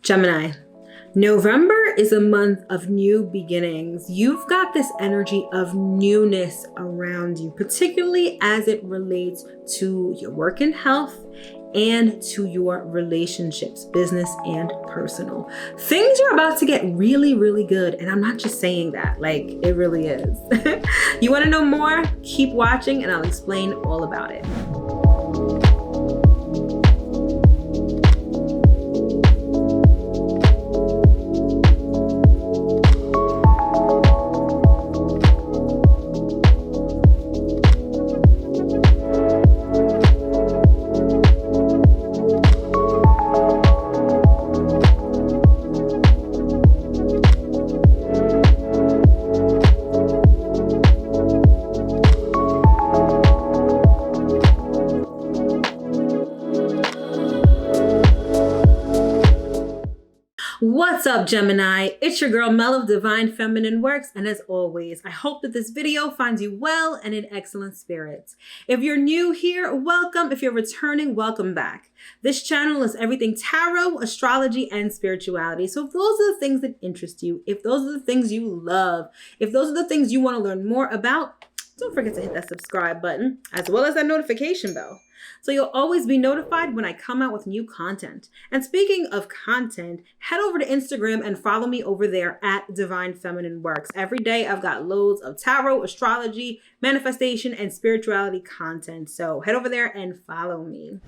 Gemini, November is a month of new beginnings. You've got this energy of newness around you, particularly as it relates to your work and health and to your relationships, business and personal. Things are about to get really, really good. And I'm not just saying that, like it really is. You want to know more? Keep watching and I'll explain all about it. What's up, Gemini? It's your girl Mel of Divine Feminine Works, and as always, I hope that this video finds you well and in excellent spirits. If you're new here, welcome. If you're returning, welcome back. This channel is everything tarot, astrology, and spirituality. So if those are the things that interest you, if those are the things you love, if those are the things you want to learn more about, don't forget to hit that subscribe button, as well as that notification bell, so you'll always be notified when I come out with new content. And speaking of content, head over to Instagram and follow me over there at Divine Feminine Works. Every day I've got loads of tarot, astrology, manifestation, and spirituality content. So head over there and follow me.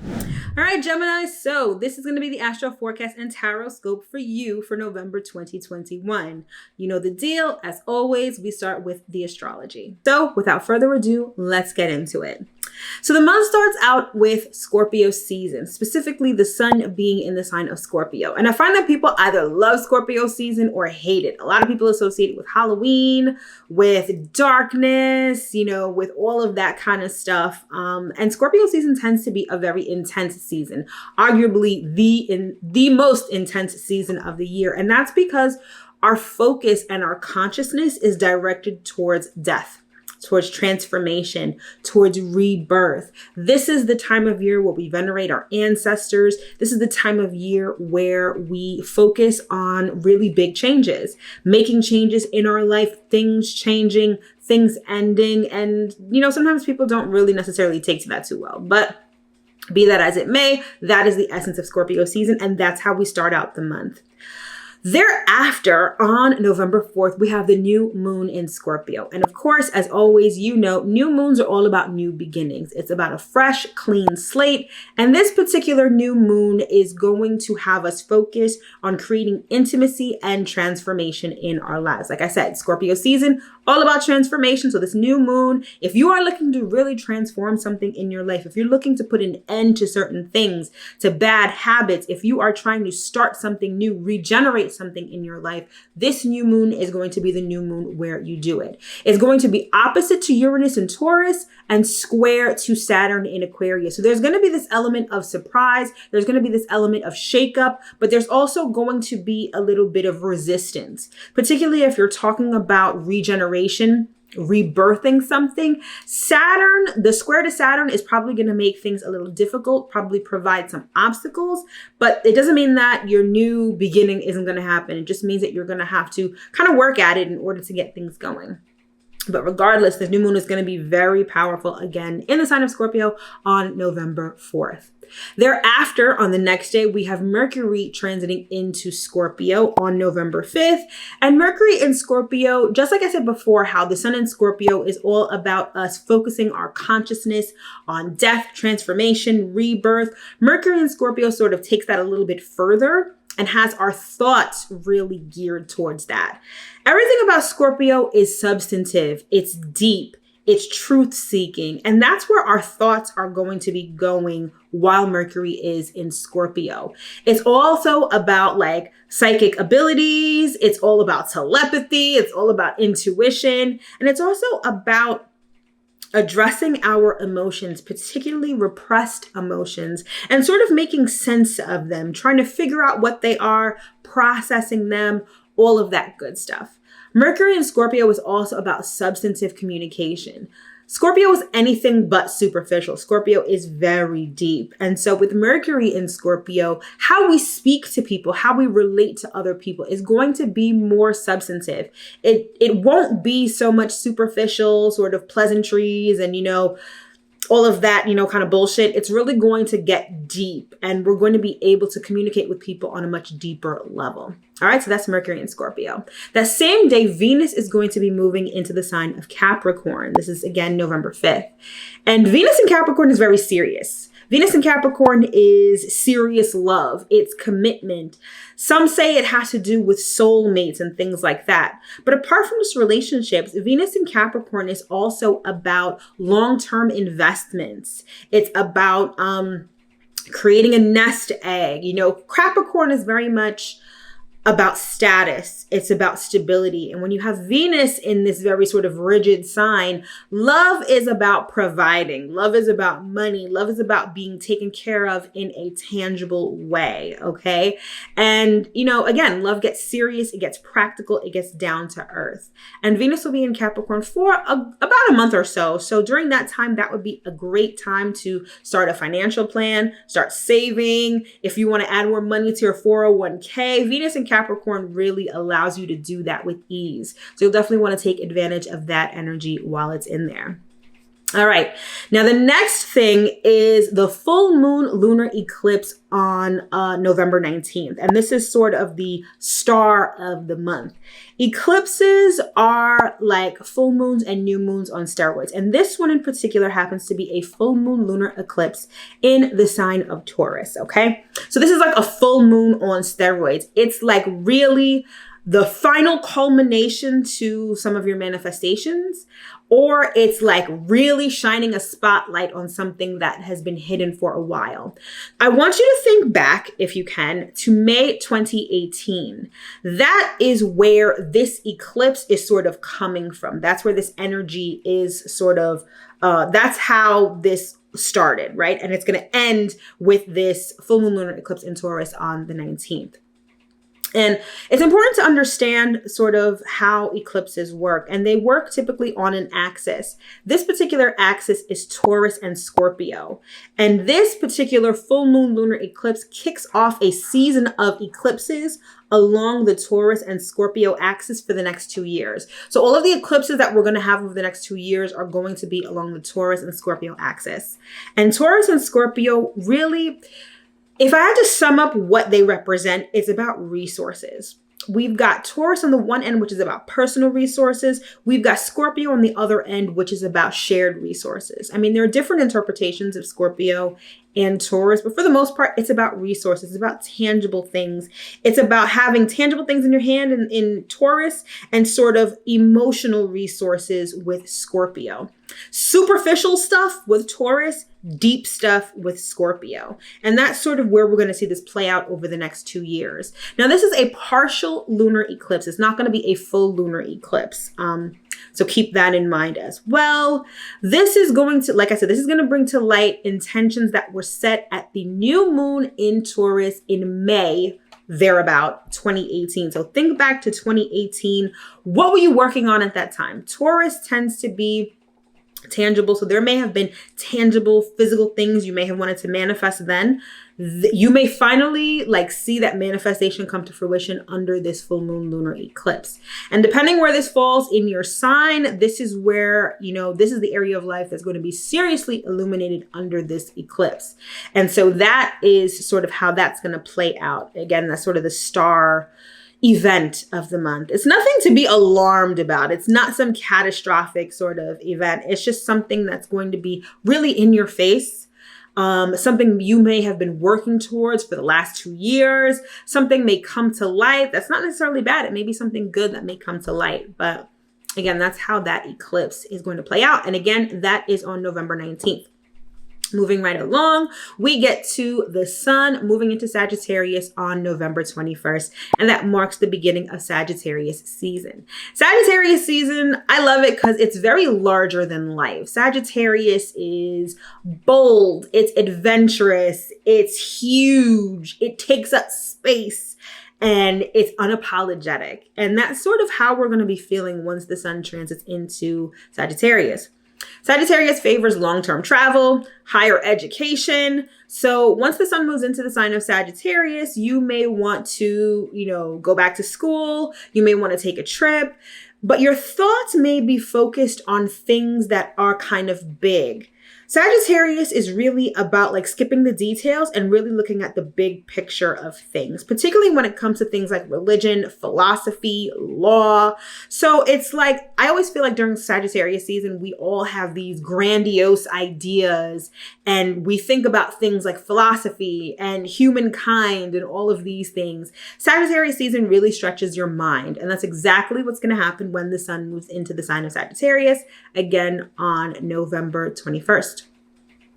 All right, Gemini, so this is going to be the Astro Forecast and Tarot Scope for you for November 2021. You know the deal. As always, we start with the astrology. So without further ado, let's get into it. So the month starts out with Scorpio season, specifically the sun being in the sign of Scorpio. And I find that people either love Scorpio season or hate it. A lot of people associate it with Halloween, with darkness, with all of that kind of stuff. And Scorpio season tends to be a very intense season, arguably the most intense season of the year. And that's because our focus and our consciousness is directed towards death, towards transformation, towards rebirth. This is the time of year where we venerate our ancestors. This is the time of year where we focus on really big changes, making changes in our life, things changing, things ending. And, sometimes people don't really necessarily take to that too well, but be that as it may, that is the essence of Scorpio season. And that's how we start out the month. Thereafter, on November 4th, we have the new moon in Scorpio. And of course, as always, new moons are all about new beginnings. It's about a fresh, clean slate. And this particular new moon is going to have us focus on creating intimacy and transformation in our lives. Like I said, Scorpio season, all about transformation. So this new moon, if you are looking to really transform something in your life, if you're looking to put an end to certain things, to bad habits, if you are trying to start something new, regenerate something in your life, this new moon is going to be the new moon where you do it. It's going to be opposite to Uranus in Taurus and square to Saturn in Aquarius. So there's going to be this element of surprise. There's going to be this element of shakeup, but there's also going to be a little bit of resistance, particularly if you're talking about regeneration, rebirthing something. Saturn, the square to Saturn is probably going to make things a little difficult, probably provide some obstacles, but it doesn't mean that your new beginning isn't going to happen. It just means that you're going to have to kind of work at it in order to get things going. But regardless, this new moon is going to be very powerful again in the sign of Scorpio on November 4th. Thereafter, on the next day, we have Mercury transiting into Scorpio on November 5th. And Mercury in Scorpio, just like I said before, how the sun in Scorpio is all about us focusing our consciousness on death, transformation, rebirth. Mercury in Scorpio sort of takes that a little bit further and has our thoughts really geared towards that. Everything about Scorpio is substantive. It's deep. It's truth-seeking. And that's where our thoughts are going to be going while Mercury is in Scorpio. It's also about like psychic abilities. It's all about telepathy. It's all about intuition. And it's also about addressing our emotions, particularly repressed emotions, and sort of making sense of them, trying to figure out what they are, processing them, all of that good stuff. Mercury in Scorpio is also about substantive communication. Scorpio is anything but superficial. Scorpio is very deep. And so with Mercury in Scorpio, how we speak to people, how we relate to other people is going to be more substantive. It won't be so much superficial sort of pleasantries and, all of that, kind of bullshit. It's really going to get deep, and we're going to be able to communicate with people on a much deeper level. All right, so that's Mercury in Scorpio. That same day, Venus is going to be moving into the sign of Capricorn. This is, again, November 5th. And Venus in Capricorn is very serious. Venus in Capricorn is serious love. It's commitment. Some say it has to do with soulmates and things like that. But apart from just relationships, Venus in Capricorn is also about long-term investments. It's about creating a nest egg. Capricorn is very much about status. It's about stability. And when you have Venus in this very sort of rigid sign, love is about providing. Love is about money. Love is about being taken care of in a tangible way. Okay. And, again, love gets serious. It gets practical. It gets down to earth. And Venus will be in Capricorn for about a month or so. So during that time, that would be a great time to start a financial plan, start saving. If you want to add more money to your 401k, Venus in Capricorn really allows you to do that with ease. So you'll definitely want to take advantage of that energy while it's in there. All right. Now, the next thing is the full moon lunar eclipse on November 19th. And this is sort of the star of the month. Eclipses are like full moons and new moons on steroids. And this one in particular happens to be a full moon lunar eclipse in the sign of Taurus. Okay. So this is like a full moon on steroids. It's like really the final culmination to some of your manifestations, or it's like really shining a spotlight on something that has been hidden for a while. I want you to think back, if you can, to May 2018. That is where this eclipse is sort of coming from. That's where this energy is sort of, that's how this started, right? And it's going to end with this full moon lunar eclipse in Taurus on the 19th. And it's important to understand sort of how eclipses work. And they work typically on an axis. This particular axis is Taurus and Scorpio. And this particular full moon lunar eclipse kicks off a season of eclipses along the Taurus and Scorpio axis for the next 2 years. So all of the eclipses that we're going to have over the next 2 years are going to be along the Taurus and Scorpio axis. And Taurus and Scorpio really, if I had to sum up what they represent, it's about resources. We've got Taurus on the one end, which is about personal resources. We've got Scorpio on the other end, which is about shared resources. I mean, there are different interpretations of Scorpio and Taurus, but for the most part, it's about resources. It's about tangible things. It's about having tangible things in your hand in Taurus and sort of emotional resources with Scorpio. Superficial stuff with Taurus, deep stuff with Scorpio. And that's sort of where we're going to see this play out over the next 2 years. Now, this is a partial lunar eclipse. It's not going to be a full lunar eclipse. So keep that in mind as well. This is going to, like I said, this is going to bring to light intentions that were set at the new moon in Taurus in May, thereabout 2018. So think back to 2018. What were you working on at that time? Taurus tends to be tangible. So there may have been tangible physical things you may have wanted to manifest then. You may finally see that manifestation come to fruition under this full moon lunar eclipse. And depending where this falls in your sign, this is where, this is the area of life that's going to be seriously illuminated under this eclipse. And so that is sort of how that's going to play out. Again, that's sort of the star event of the month. It's nothing to be alarmed about. It's not some catastrophic sort of event. It's just something that's going to be really in your face. Something you may have been working towards for the last 2 years. Something may come to light. That's not necessarily bad. It may be something good that may come to light. But again, that's how that eclipse is going to play out. And again, that is on November 19th. Moving right along, we get to the sun moving into Sagittarius on November 21st, and that marks the beginning of Sagittarius season. Sagittarius season, I love it because it's very larger than life. Sagittarius is bold, it's adventurous, it's huge, it takes up space, and it's unapologetic. And that's sort of how we're going to be feeling once the sun transits into Sagittarius. Sagittarius favors long-term travel, higher education. So once the sun moves into the sign of Sagittarius, you may want to, go back to school. You may want to take a trip, but your thoughts may be focused on things that are kind of big. Sagittarius is really about like skipping the details and really looking at the big picture of things, particularly when it comes to things like religion, philosophy, law. So it's like, I always feel like during Sagittarius season, we all have these grandiose ideas and we think about things like philosophy and humankind and all of these things. Sagittarius season really stretches your mind. And that's exactly what's going to happen when the sun moves into the sign of Sagittarius, again on November 21st.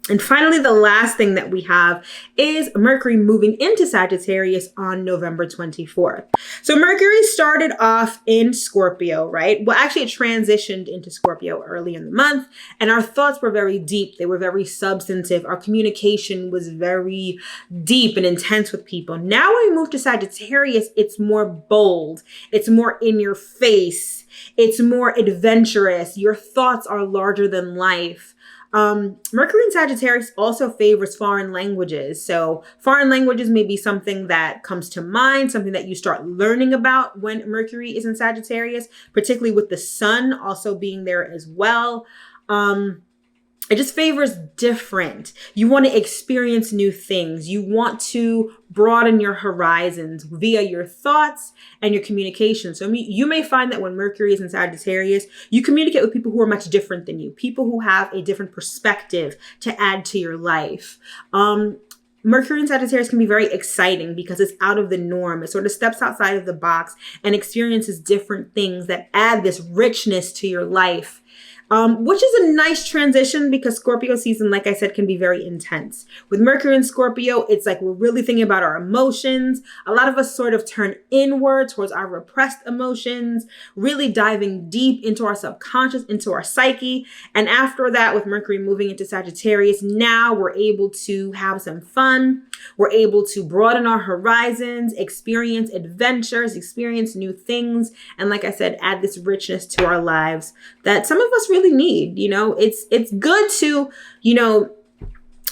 And finally, the last thing that we have is Mercury moving into Sagittarius on November 24th. So Mercury started off in Scorpio, right? Well, actually it transitioned into Scorpio early in the month, and our thoughts were very deep. They were very substantive. Our communication was very deep and intense with people. Now when we move to Sagittarius, it's more bold. It's more in your face. It's more adventurous. Your thoughts are larger than life. Mercury in Sagittarius also favors foreign languages. So foreign languages may be something that comes to mind, something that you start learning about when Mercury is in Sagittarius, particularly with the sun also being there as well. It just favors different. You want to experience new things. You want to broaden your horizons via your thoughts and your communication. So you may find that when Mercury is in Sagittarius, you communicate with people who are much different than you, people who have a different perspective to add to your life. Mercury in Sagittarius can be very exciting because it's out of the norm. It sort of steps outside of the box and experiences different things that add this richness to your life. Which is a nice transition because Scorpio season, like I said, can be very intense. With Mercury in Scorpio, it's like we're really thinking about our emotions. A lot of us sort of turn inward towards our repressed emotions, really diving deep into our subconscious, into our psyche. And after that, with Mercury moving into Sagittarius, now we're able to have some fun. We're able to broaden our horizons, experience adventures, experience new things. And like I said, add this richness to our lives that some of us really need. It's good to,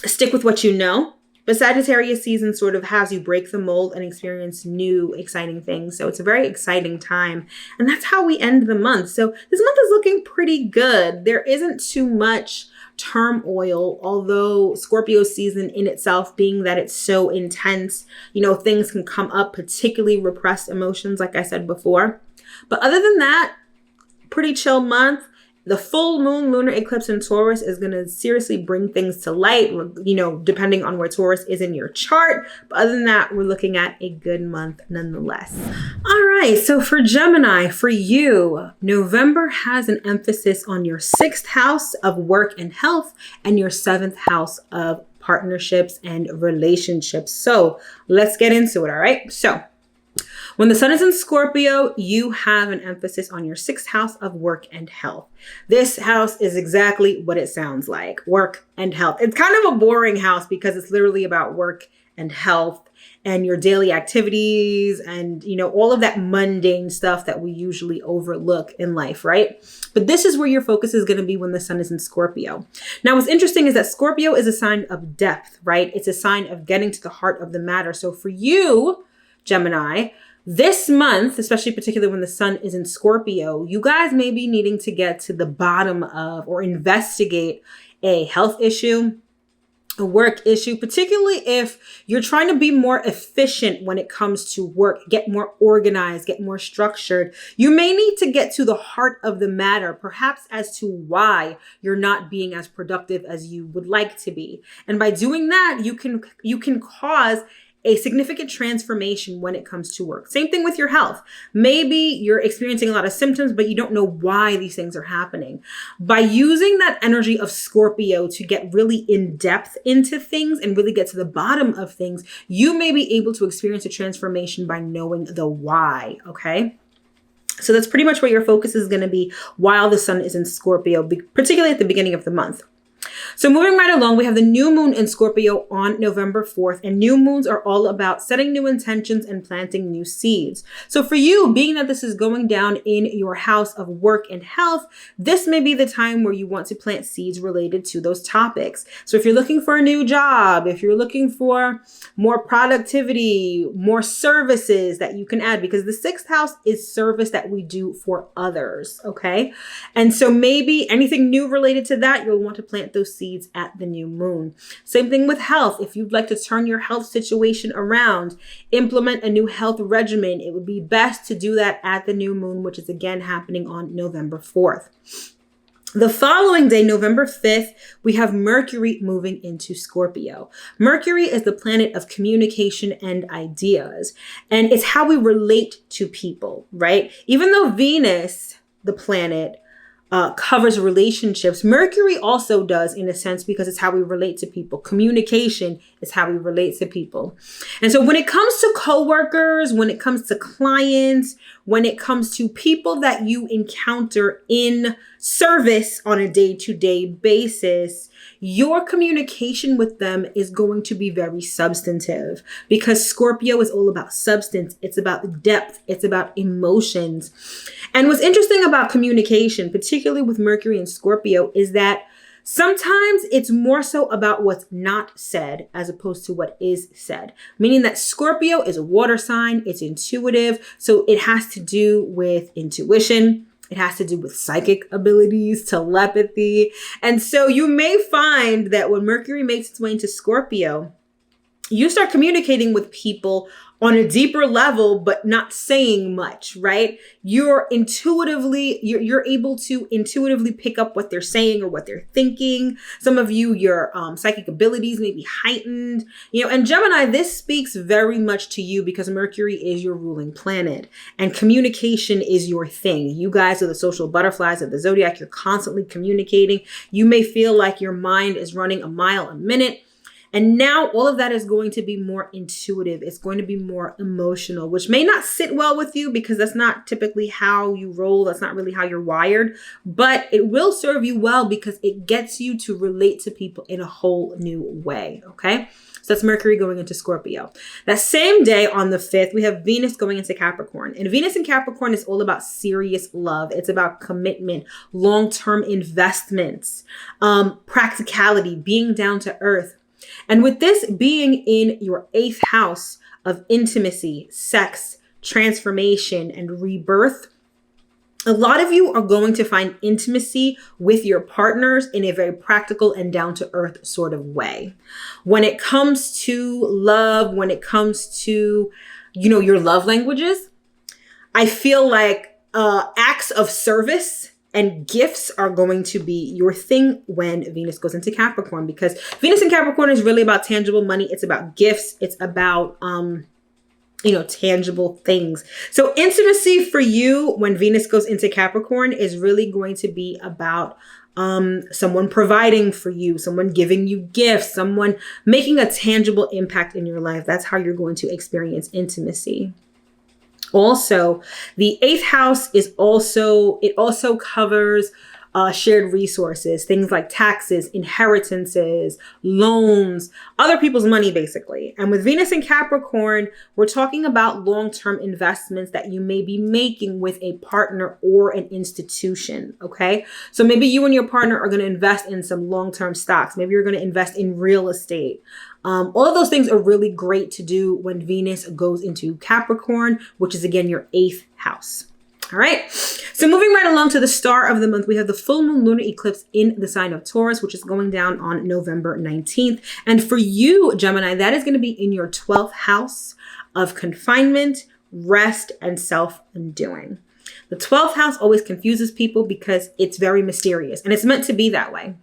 stick with what you know. But Sagittarius season sort of has you break the mold and experience new, exciting things. So it's a very exciting time. And that's how we end the month. So this month is looking pretty good. There isn't too much turmoil, although Scorpio season in itself, being that it's so intense, things can come up, particularly repressed emotions, like I said before. But other than that, pretty chill month. The full moon lunar eclipse in Taurus is going to seriously bring things to light, depending on where Taurus is in your chart. But other than that, we're looking at a good month nonetheless. All right. So for Gemini, for you, November has an emphasis on your 6th house of work and health and your 7th house of partnerships and relationships. So let's get into it. All right. So when the sun is in Scorpio, you have an emphasis on your 6th house of work and health. This house is exactly what it sounds like, work and health. It's kind of a boring house because it's literally about work and health and your daily activities and, all of that mundane stuff that we usually overlook in life, right? But this is where your focus is going to be when the sun is in Scorpio. Now, what's interesting is that Scorpio is a sign of depth, right? It's a sign of getting to the heart of the matter. So for you, Gemini, this month, especially particularly when the sun is in Scorpio, you guys may be needing to get to the bottom of or investigate a health issue, a work issue, particularly if you're trying to be more efficient when it comes to work, get more organized, get more structured. You may need to get to the heart of the matter, perhaps as to why you're not being as productive as you would like to be. And by doing that, you can cause a significant transformation when it comes to work. Same thing with your health. Maybe you're experiencing a lot of symptoms, but you don't know why these things are happening. By using that energy of Scorpio to get really in depth into things and really get to the bottom of things, you may be able to experience a transformation by knowing the why, okay? So that's pretty much where your focus is going to be while the sun is in Scorpio, particularly at the beginning of the month. So moving right along, we have the new moon in Scorpio on November 4th, and new moons are all about setting new intentions and planting new seeds. So for you, being that this is going down in your house of work and health, this may be the time where you want to plant seeds related to those topics. So if you're looking for a new job, if you're looking for more productivity, more services that you can add, because the 6th house is service that we do for others, okay? And so maybe anything new related to that, you'll want to plant those seeds at the new moon. Same thing with health. If you'd like to turn your health situation around, implement a new health regimen, it would be best to do that at the new moon, which is again happening on November 4th. The following day, November 5th, we have Mercury moving into Scorpio. Mercury is the planet of communication and ideas, and it's how we relate to people, right? Even though Venus, the planet, covers relationships, Mercury also does in a sense, because it's how we relate to people. Communication is how we relate to people. And so when it comes to coworkers, when it comes to clients, when it comes to people that you encounter in service on a day-to-day basis, your communication with them is going to be very substantive, because Scorpio is all about substance. It's about depth. It's about emotions. And what's interesting about communication, particularly with Mercury and Scorpio, is that sometimes it's more so about what's not said as opposed to what is said, meaning that Scorpio is a water sign. It's intuitive. So it has to do with intuition. It has to do with psychic abilities, telepathy. And so you may find that when Mercury makes its way into Scorpio, you start communicating with people on a deeper level, but not saying much, right? You're able to intuitively pick up what they're saying or what they're thinking. Some of you, your psychic abilities may be heightened, and Gemini, this speaks very much to you because Mercury is your ruling planet and communication is your thing. You guys are the social butterflies of the zodiac. You're constantly communicating. You may feel like your mind is running a mile a minute. And now all of that is going to be more intuitive. It's going to be more emotional, which may not sit well with you because that's not typically how you roll. That's not really how you're wired, but it will serve you well because it gets you to relate to people in a whole new way. Okay. So that's Mercury going into Scorpio. That same day on the 5th, we have Venus going into Capricorn. And Venus in Capricorn is all about serious love. It's about commitment, long-term investments, practicality, being down to earth. And with this being in your 8th house of intimacy, sex, transformation, and rebirth, a lot of you are going to find intimacy with your partners in a very practical and down to earth sort of way. When it comes to love, when it comes to, your love languages, I feel like acts of service and gifts are going to be your thing when Venus goes into Capricorn, because Venus in Capricorn is really about tangible money. It's about gifts. It's about, tangible things. So intimacy for you when Venus goes into Capricorn is really going to be about someone providing for you, someone giving you gifts, someone making a tangible impact in your life. That's how you're going to experience intimacy. Also, the 8th house it also covers shared resources, things like taxes, inheritances, loans, other people's money, basically. And with Venus in Capricorn, we're talking about long-term investments that you may be making with a partner or an institution, okay? So maybe you and your partner are going to invest in some long-term stocks. Maybe you're going to invest in real estate. All of those things are really great to do when Venus goes into Capricorn, which is, again, your 8th house. All right. So moving right along to the star of the month, we have the full moon lunar eclipse in the sign of Taurus, which is going down on November 19th. And for you, Gemini, that is going to be in your 12th house of confinement, rest, and self-undoing. The 12th house always confuses people because it's very mysterious, and it's meant to be that way.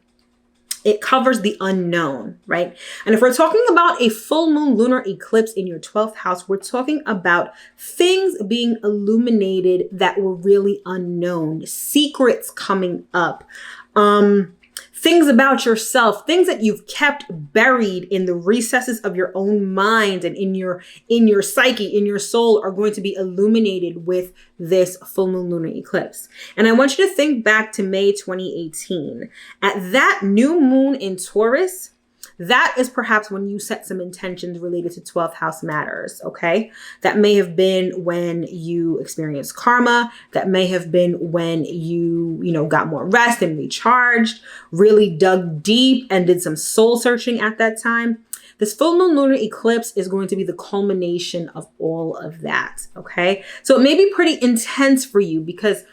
It covers the unknown, right? And if we're talking about a full moon lunar eclipse in your 12th house, we're talking about things being illuminated that were really unknown, secrets coming up, things about yourself, things that you've kept buried in the recesses of your own mind and in your psyche, in your soul, are going to be illuminated with this full moon lunar eclipse. And I want you to think back to May 2018. At that new moon in Taurus, that is perhaps when you set some intentions related to 12th house matters, okay? That may have been when you experienced karma. That may have been when you got more rest and recharged, really dug deep and did some soul searching at that time. This full moon lunar eclipse is going to be the culmination of all of that, okay? So it may be pretty intense for you because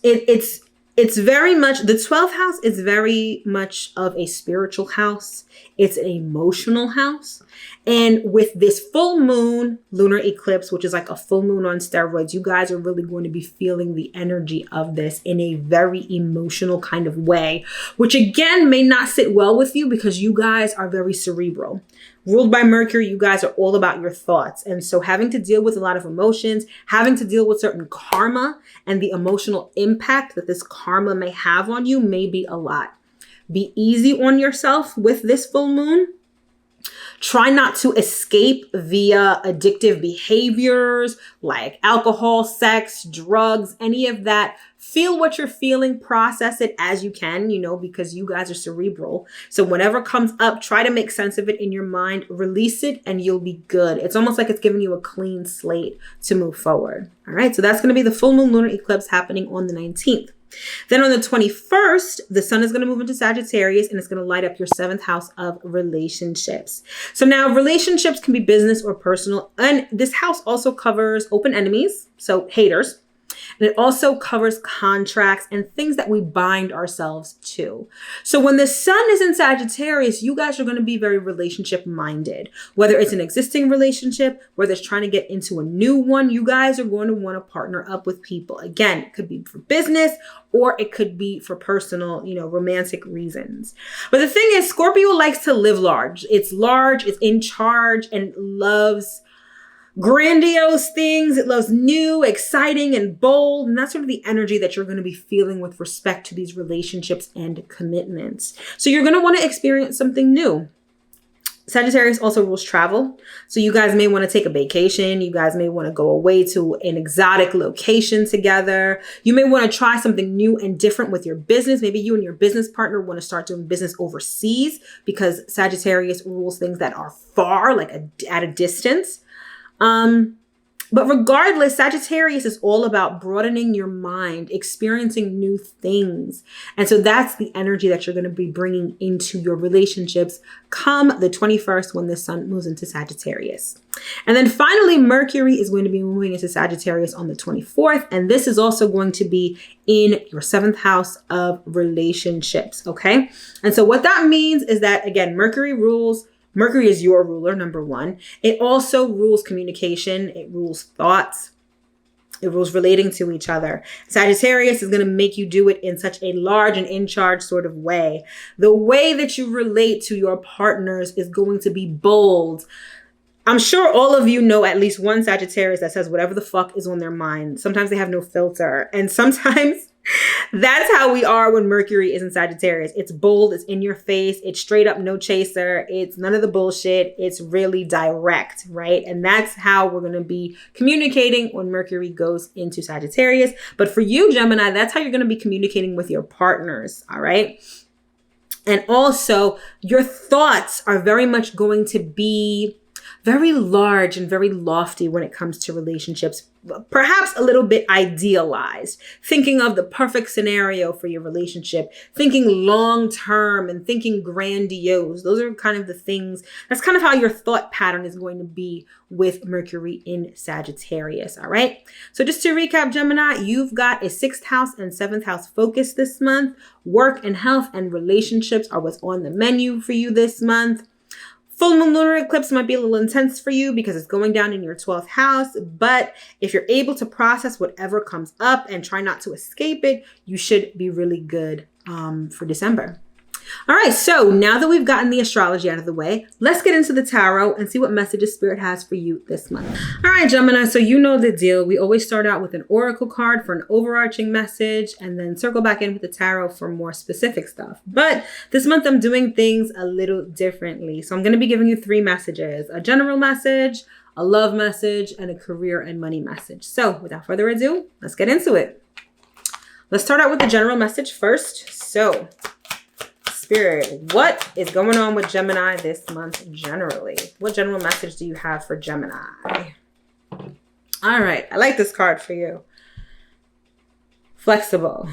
it's very much, the 12th house is very much of a spiritual house. It's an emotional house. And with this full moon lunar eclipse, which is like a full moon on steroids, you guys are really going to be feeling the energy of this in a very emotional kind of way, which again may not sit well with you because you guys are very cerebral. Ruled by Mercury, you guys are all about your thoughts. And so having to deal with a lot of emotions, having to deal with certain karma and the emotional impact that this karma may have on you may be a lot. Be easy on yourself with this full moon. Try not to escape via addictive behaviors like alcohol, sex, drugs, any of that. Feel what you're feeling, process it as you can, because you guys are cerebral. So whatever comes up, try to make sense of it in your mind, release it, and you'll be good. It's almost like it's giving you a clean slate to move forward. All right, so that's going to be the full moon lunar eclipse happening on the 19th. Then on the 21st, the sun is going to move into Sagittarius and it's going to light up your 7th house of relationships. So now relationships can be business or personal. And this house also covers open enemies, so haters. And it also covers contracts and things that we bind ourselves to. So when the sun is in Sagittarius, you guys are going to be very relationship minded. Whether it's an existing relationship, whether it's trying to get into a new one, you guys are going to want to partner up with people. Again, it could be for business or it could be for personal, romantic reasons. But the thing is, Scorpio likes to live large. It's large, it's in charge, and it loves grandiose things. It loves new, exciting, and bold. And that's sort of the energy that you're going to be feeling with respect to these relationships and commitments. So you're going to want to experience something new. Sagittarius also rules travel. So you guys may want to take a vacation. You guys may want to go away to an exotic location together. You may want to try something new and different with your business. Maybe you and your business partner want to start doing business overseas because Sagittarius rules things that are far, like at a distance. But regardless, Sagittarius is all about broadening your mind, experiencing new things. And so that's the energy that you're going to be bringing into your relationships come the 21st when the sun moves into Sagittarius. And then finally, Mercury is going to be moving into Sagittarius on the 24th. And this is also going to be in your 7th house of relationships. Okay. And so what that means is that, again, Mercury is your ruler, number one. It also rules communication. It rules thoughts. It rules relating to each other. Sagittarius is going to make you do it in such a large and in charge sort of way. The way that you relate to your partners is going to be bold. I'm sure all of you know at least one Sagittarius that says whatever the fuck is on their mind. Sometimes they have no filter. And sometimes that's how we are when Mercury is in Sagittarius. It's bold. It's in your face. It's straight up no chaser. It's none of the bullshit. It's really direct, right? And that's how we're going to be communicating when Mercury goes into Sagittarius. But for you, Gemini, that's how you're going to be communicating with your partners, all right? And also, your thoughts are very much going to be very large and very lofty when it comes to relationships, perhaps a little bit idealized, thinking of the perfect scenario for your relationship, thinking long term and thinking grandiose. Those are kind of the things, that's kind of how your thought pattern is going to be with Mercury in Sagittarius. All right. So just to recap, Gemini, you've got a 6th house and 7th house focus this month. Work and health and relationships are what's on the menu for you this month. Full moon lunar eclipse might be a little intense for you because it's going down in your 12th house. But if you're able to process whatever comes up and try not to escape it, you should be really good for December. All right, so now that we've gotten the astrology out of the way, let's get into the tarot and see what messages Spirit has for you this month. All right, Gemini, so you know the deal. We always start out with an oracle card for an overarching message and then circle back in with the tarot for more specific stuff. But this month I'm doing things a little differently. So I'm going to be giving you 3 messages: a general message, a love message, and a career and money message. So without further ado, let's get into it. Let's start out with the general message first. So Spirit, what is going on with Gemini this month generally? What general message do you have for Gemini? All right, I like this card for you. Flexible.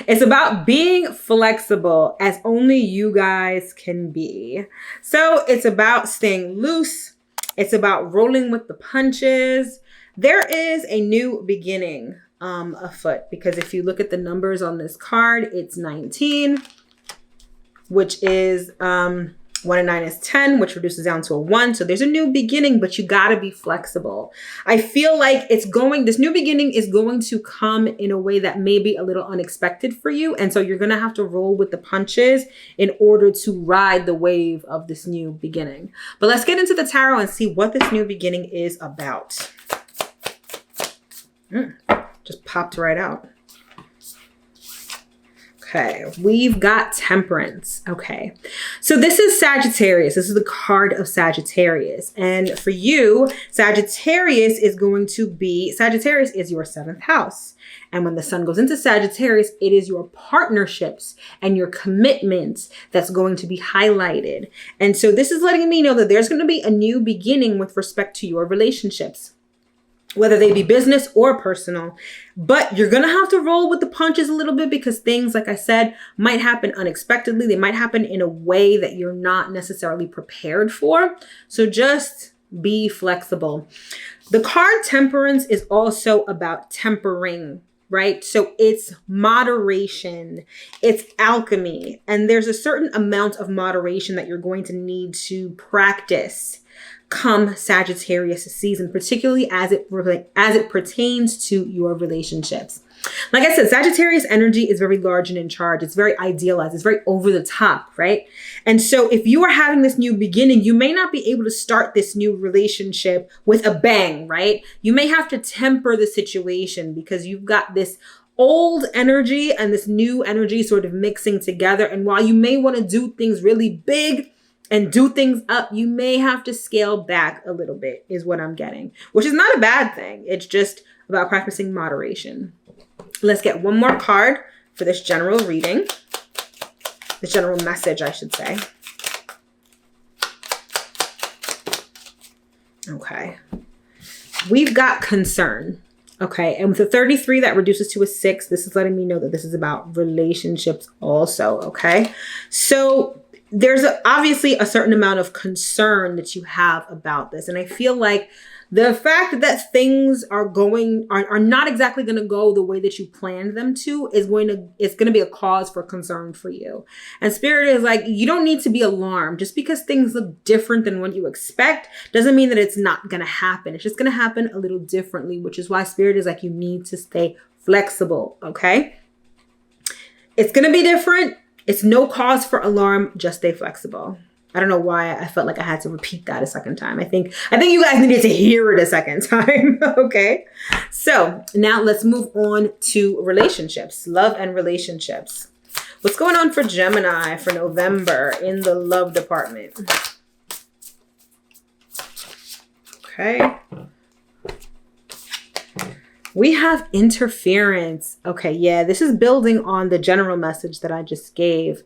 It's about being flexible as only you guys can be. So it's about staying loose. It's about rolling with the punches. There is a new beginning afoot, because if you look at the numbers on this card, it's 19. Which is 1 and 9 is 10, which reduces down to a 1. So there's a new beginning, but you got to be flexible. I feel like this new beginning is going to come in a way that may be a little unexpected for you. And so you're going to have to roll with the punches in order to ride the wave of this new beginning. But let's get into the tarot and see what this new beginning is about. Just popped right out. Okay, we've got Temperance. Okay, so this is Sagittarius. This is the card of Sagittarius. And for you, Sagittarius is your 7th house. And when the sun goes into Sagittarius, it is your partnerships and your commitments that's going to be highlighted. And so this is letting me know that there's going to be a new beginning with respect to your relationships, whether they be business or personal. But you're going to have to roll with the punches a little bit, because things, like I said, might happen unexpectedly. They might happen in a way that you're not necessarily prepared for. So just be flexible. The card Temperance is also about tempering, right? So it's moderation, it's alchemy, and there's a certain amount of moderation that you're going to need to practice come Sagittarius season, particularly as it pertains to your relationships. Like I said, Sagittarius energy is very large and in charge. It's very idealized. It's very over the top, right? And so if you are having this new beginning, you may not be able to start this new relationship with a bang, right? You may have to temper the situation because you've got this old energy and this new energy sort of mixing together. And while you may want to do things really big and do things up, you may have to scale back a little bit, is what I'm getting, which is not a bad thing. It's just about practicing moderation. Let's get one more card for this general reading, the general message, I should say. Okay. We've got Concern. Okay. And with a 33 that reduces to a 6, this is letting me know that this is about relationships also. Okay. So there's obviously a certain amount of concern that you have about this. And I feel like the fact that things are not exactly going to go the way that you planned them to it's going to be a cause for concern for you. And Spirit is like, you don't need to be alarmed. Just because things look different than what you expect doesn't mean that it's not going to happen. It's just going to happen a little differently, which is why Spirit is like, you need to stay flexible. Okay. It's going to be different. It's no cause for alarm. Just stay flexible. I don't know why I felt like I had to repeat that a second time. I think you guys needed to hear it a second time. Okay. So now let's move on to relationships, love and relationships. What's going on for Gemini for November in the love department? Okay. We have interference. Okay, yeah, this is building on the general message that I just gave.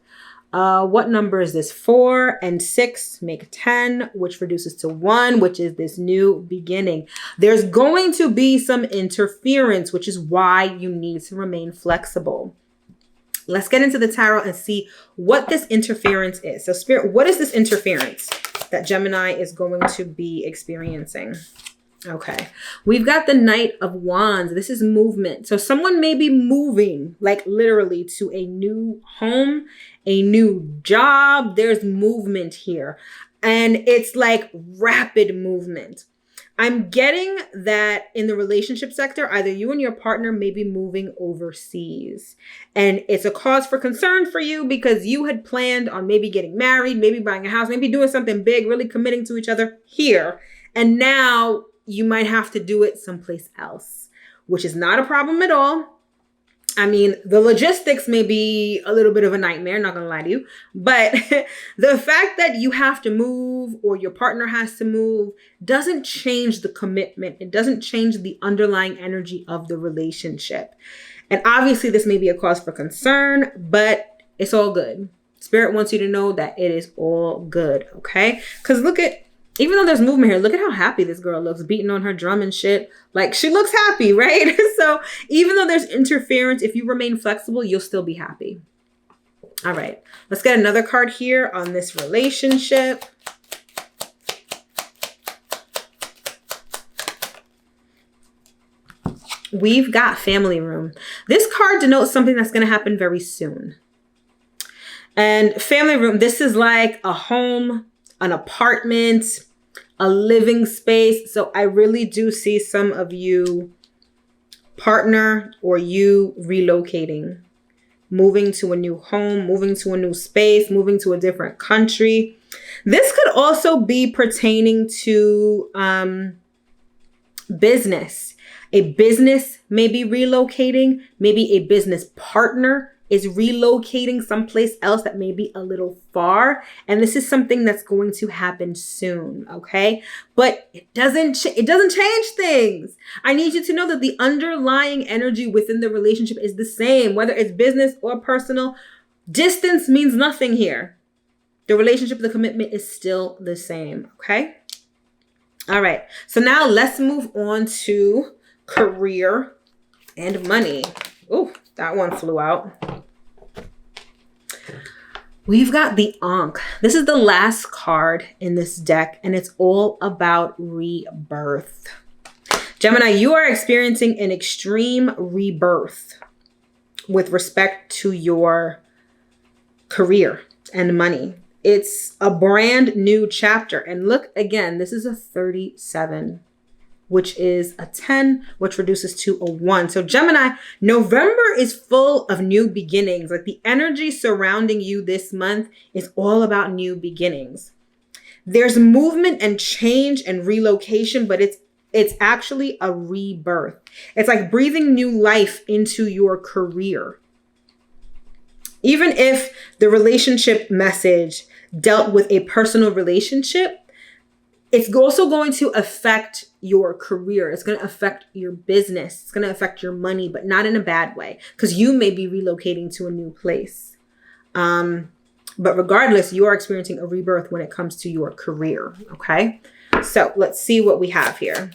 What number is this? 4 and 6 make 10, which reduces to 1, which is this new beginning. There's going to be some interference, which is why you need to remain flexible. Let's get into the tarot and see what this interference is. So Spirit, what is this interference that Gemini is going to be experiencing? Okay, we've got the Knight of Wands. This is movement. So someone may be moving, like literally, to a new home, a new job. There's movement here. And it's like rapid movement. I'm getting that in the relationship sector, either you and your partner may be moving overseas. And it's a cause for concern for you because you had planned on maybe getting married, maybe buying a house, maybe doing something big, really committing to each other here. And now you might have to do it someplace else, which is not a problem at all. I mean, the logistics may be a little bit of a nightmare, not gonna lie to you, but the fact that you have to move or your partner has to move doesn't change the commitment. It doesn't change the underlying energy of the relationship. And obviously this may be a cause for concern, but it's all good. Spirit wants you to know that it is all good, okay? Because even though there's movement here, look at how happy this girl looks, beating on her drum and shit. Like, she looks happy, right? So even though there's interference, if you remain flexible, you'll still be happy. All right, let's get another card here on this relationship. We've got family room. This card denotes something that's going to happen very soon. And family room, this is like a home, an apartment, a living space. So I really do see some of you partner or you relocating, moving to a new home, moving to a new space, moving to a different country. This could also be pertaining to business. A business may be relocating. Maybe a business partner is relocating someplace else that may be a little far. And this is something that's going to happen soon, okay? But it doesn't change things. I need you to know that the underlying energy within the relationship is the same, whether it's business or personal. Distance means nothing here. The relationship, the commitment is still the same, okay? All right, so now let's move on to career and money. Ooh, that one flew out. We've got the Ankh. This is the last card in this deck, and it's all about rebirth. Gemini, you are experiencing an extreme rebirth with respect to your career and money. It's a brand new chapter. And look, again, this is a 37, which is a 10, which reduces to a 1. So Gemini, November is full of new beginnings. Like, the energy surrounding you this month is all about new beginnings. There's movement and change and relocation, but it's actually a rebirth. It's like breathing new life into your career. Even if the relationship message dealt with a personal relationship, it's also going to affect your career. It's going to affect your business. It's going to affect your money, but not in a bad way, because you may be relocating to a new place. But regardless, you are experiencing a rebirth when it comes to your career. Okay. So let's see what we have here.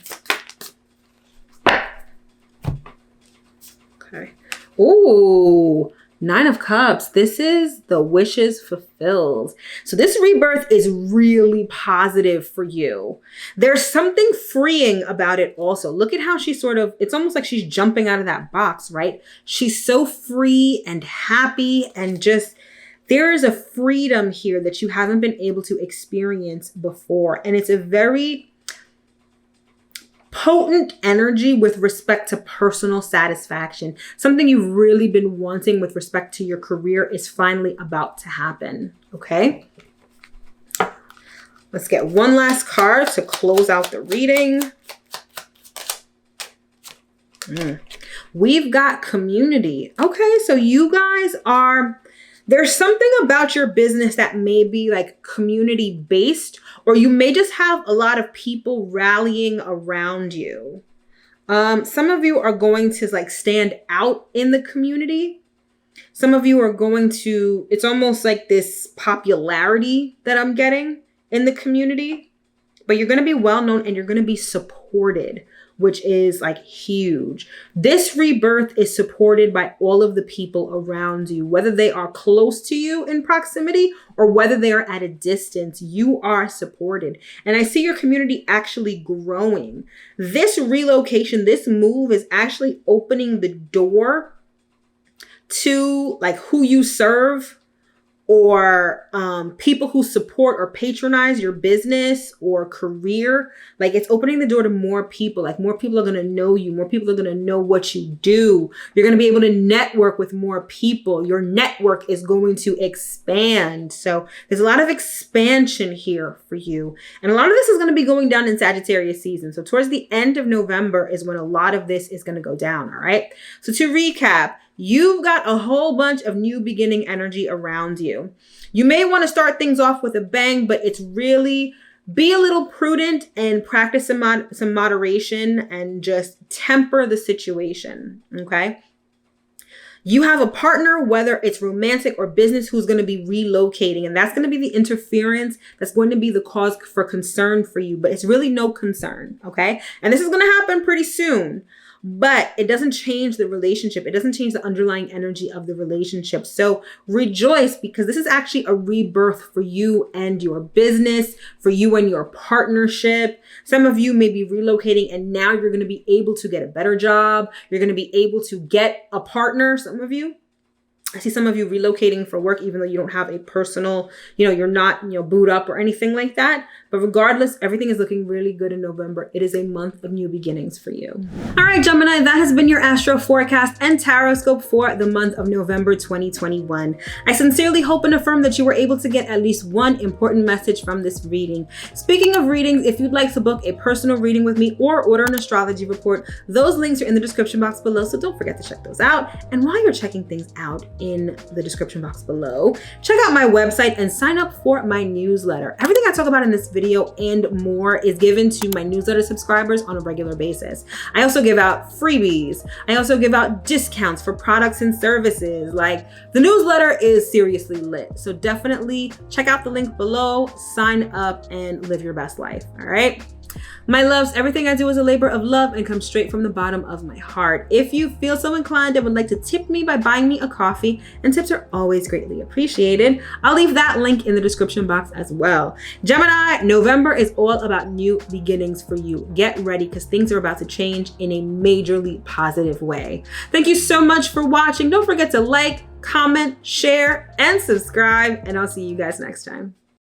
Okay. Ooh. 9 of Cups. This is the wishes fulfilled. So this rebirth is really positive for you. There's something freeing about it also. Look at how she it's almost like she's jumping out of that box, right? She's so free and happy, and just, there is a freedom here that you haven't been able to experience before. And it's a very potent energy with respect to personal satisfaction. Something you've really been wanting with respect to your career is finally about to happen. Okay. Let's get one last card to close out the reading. We've got community. Okay. So you guys there's something about your business that may be like community based, or you may just have a lot of people rallying around you. Some of you are going to like stand out in the community. Some of you are going to, it's almost like this popularity that I'm getting in the community, but you're going to be well known and you're going to be supported, which is like huge. This rebirth is supported by all of the people around you, whether they are close to you in proximity or whether they are at a distance. You are supported. And I see your community actually growing. This relocation, this move is actually opening the door to like who you serve or people who support or patronize your business or career. Like, it's opening the door to more people. Like, more people are going to know you. More people are going to know what you do. You're going to be able to network with more people. Your network is going to expand. So there's a lot of expansion here for you. And a lot of this is going to be going down in Sagittarius season. So towards the end of November is when a lot of this is going to go down. All right. So to recap, you've got a whole bunch of new beginning energy around you. You may want to start things off with a bang, but it's really be a little prudent and practice some moderation and just temper the situation. Okay. You have a partner, whether it's romantic or business, who's going to be relocating. And that's going to be the interference that's going to be the cause for concern for you. But it's really no concern. Okay. And this is going to happen pretty soon. But it doesn't change the relationship. It doesn't change the underlying energy of the relationship. So rejoice, because this is actually a rebirth for you and your business, for you and your partnership. Some of you may be relocating and now you're going to be able to get a better job. You're going to be able to get a partner. Some of you. I see some of you relocating for work, even though you don't have a personal, you're not, boot up or anything like that. But regardless, everything is looking really good in November. It is a month of new beginnings for you. All right, Gemini, that has been your Astro Forecast and Tarot Scope for the month of November 2021. I sincerely hope and affirm that you were able to get at least one important message from this reading. Speaking of readings, if you'd like to book a personal reading with me or order an astrology report, those links are in the description box below, so don't forget to check those out. And while you're checking things out in the description box below, check out my website and sign up for my newsletter. Everything I talk about in this video and more is given to my newsletter subscribers on a regular basis. I also give out freebies. I also give out discounts for products and services. Like, the newsletter is seriously lit. So definitely check out the link below, sign up, and live your best life. All right. My loves, everything I do is a labor of love and comes straight from the bottom of my heart. If you feel so inclined and would like to tip me by buying me a coffee, and tips are always greatly appreciated, I'll leave that link in the description box as well. Gemini, November is all about new beginnings for you. Get ready, because things are about to change in a majorly positive way. Thank you so much for watching. Don't forget to like, comment, share, and subscribe, and I'll see you guys next time.